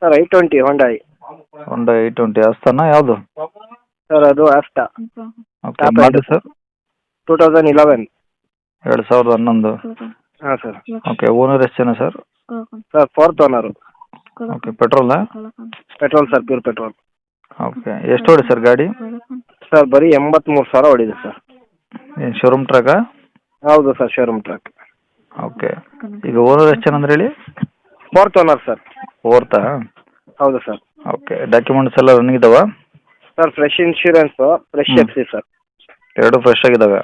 Sir I20 ಹೊಂಡಾಯಿ. ಹೊಂಡಾ I20 Asthana ಯಾವುದು? Sir ಅದು ಆಫ್ಟಾ. ಓಕೆ, ಟಾಪ್ ಮಾಡಿ ಎಂಡ್. ಸರ್ 2011. 2011. ಹಾಂ ಸರ್. ಓಕೆ, ಓನರ್ ಎಷ್ಟು ಜನ sir? Sir fourth owner. Okay, ಪೆಟ್ರೋಲಾ? Petrol sir, pure petrol. Okay, ಎಷ್ಟು ಹೊಡಿ ಸರ್ ಗಾಡಿ? ಸರ್ ಬರೀ 83,000 ಹೊಡಿದೆ ಸರ್. ಏನು ಶೋರೂಮ್ ಟ್ರಕ್ಕಾ? ಹೌದು ಸರ್, ಶೋರೂಮ್ ಟ್ರಕ್. ಓಕೆ, ಈಗ ಓನರ್ ಎಷ್ಟು ಜನ ಅಂದ್ರೆ ಹೇಳಿ? Fourth owner sir. ಫೋರ್ತಾ? ಹೌದು ಸರ್. ಓಕೆ, ಡಾಕ್ಯುಮೆಂಟ್ಸ್ ಎಲ್ಲ ರನ್ನಿಂಗ್ ಇದಾವ? Sir fresh insurance, fresh FC sir. ಎರಡು ಫ್ರೆಶ್ ಆಗಿದಾವೆ?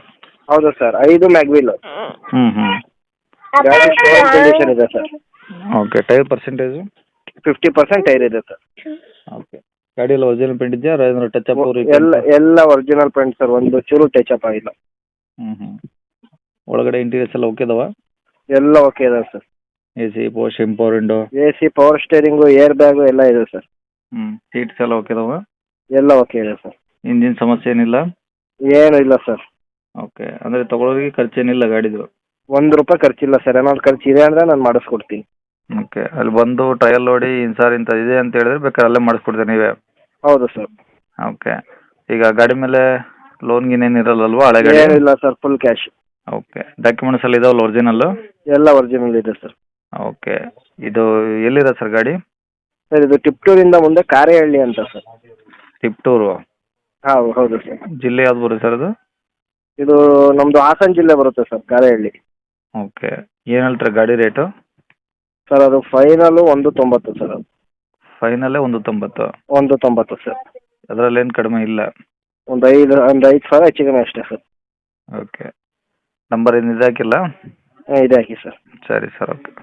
ಹೌದು ಸರ್, 5 ಮ್ಯಾಗ್ವಿಲ್. ಹ್ಞೂ ಗಾಡಿ ಶೋರೂಮ್ ಕಂಡೀಷನ್ ಇದೆ sir. Okay, tyre percentage? 50% tyre ಇದೆ ಸರ್. ಓಕೆ, ಗಾಡಿ ಎಲ್ಲ ಒರಿಜಿನಲ್ ಪೇಂಟ್ ಇದೆಯಾ? ಏನಾದ್ರು ಟಚ್ ಅಪ್? ಎಲ್ಲ ಒರಿಜಿನಲ್ ಪೇಂಟ್ ಸರ್, ಒಂದು ಚೂರು ಟಚ್ ಅಪ್ ಆಗಿಲ್ಲ. ಒಳಗಡೆ ಇಂಟೀರಿಯರ್ಸ್ ಎಲ್ಲ ಓಕೆ ಇದಾವ? ಎಲ್ಲ ಓಕೆ ಇದೆ sir. AC, power window? AC, power steering, air bag ಎಲ್ಲ ಇದೆ ಸರ್. ಸೀಟ್ಸ್ ಎಲ್ಲ ಓಕೆ ಇದಾವ? ಎಲ್ಲ ಓಕೆ ಇದೆ ಸರ್. ಇಂಜಿನ್ ಸಮಸ್ಯೆ ಏನಿಲ್ಲ? ಏನು ಇಲ್ಲ ಸರ್. ಓಕೆ, ಅಂದರೆ ತೊಗೊಳೋರಿಗೆ ಖರ್ಚೇನಿಲ್ಲ ಗಾಡಿದು? ₹1 ಖರ್ಚಿಲ್ಲ ಸರ್. ಏನಾದ್ರು ಖರ್ಚು ಇದೆ ಅಂದರೆ ನಾನು ಮಾಡಿಸ್ಕೊಡ್ತೀನಿ. ಓಕೆ, ಅಲ್ಲಿ ಬಂದು ಟ್ರಯಲ್ ನೋಡಿ ಸರ್ ಇಂಥ ಇದೆ ಅಂತ ಹೇಳಿದ್ರೆ ಬೇಕಾದ್ರೆ ಅಲ್ಲೇ ಮಾಡಿಸ್ಕೊಡ್ತೀವಿ ನೀವೇ? ಹೌದು ಸರ್. ಓಕೆ, ಈಗ ಗಾಡಿ ಮೇಲೆ ಲೋನ್ ಗೀನ್ ಏನು ಇರಲ್ಲಲ್ವಾ ಹಳೆ ಗಾಡಿ? ಏನಿಲ್ಲ sir, full cash. Okay, documents ಎಲ್ಲ ಇದಾವಲ್ಲ ಒರಿಜಿನಲ್ಲು? ಎಲ್ಲ ಒರಿಜಿನಲ್ ಇದೆ ಸರ್. ಓಕೆ, ಇದು ಎಲ್ಲಿದೆ ಸರ್ ಗಾಡಿ? ಸರ್ ಇದು ಟಿಪ್ಟೂರಿಂದ ಮುಂದೆ ಕಾರೇಹಳ್ಳಿ ಅಂತ ಸರ್. ತಿಪ್ಟೂರು? ಹೌದು ಸರ್. ಜಿಲ್ಲೆ ಯಾವ್ದು ಬರುತ್ತೆ ಸರ್ ಅದು? ಇದು ನಮ್ಮದು ಹಾಸನ ಜಿಲ್ಲೆ ಬರುತ್ತೆ ಸರ್, ಕಾರೇಹಳ್ಳಿ. ಓಕೆ, ಏನು ಹೇಳ್ತಾರೆ ಗಾಡಿ ರೇಟು? ಸರ್ ಅದು ಫೈನಲು 190 ಸರ್. ಅದು ಫೈನಲ್ಲೇ 190? 190 ಸರ್. ಅದರಲ್ಲೇನು ಕಡಿಮೆ ಇಲ್ಲ? ಒಂದು 5,000 ಹೆಚ್ಚು ಕಮ್ಮಿ ಅಷ್ಟೇ ಸರ್. ಓಕೆ, ನಂಬರ್ ಏನು ಇದು ಹಾಕಿಲ್ಲ? ಇದೆ ಹಾಕಿ ಸರ್. ಸರಿ ಸರ್, ಓಕೆ.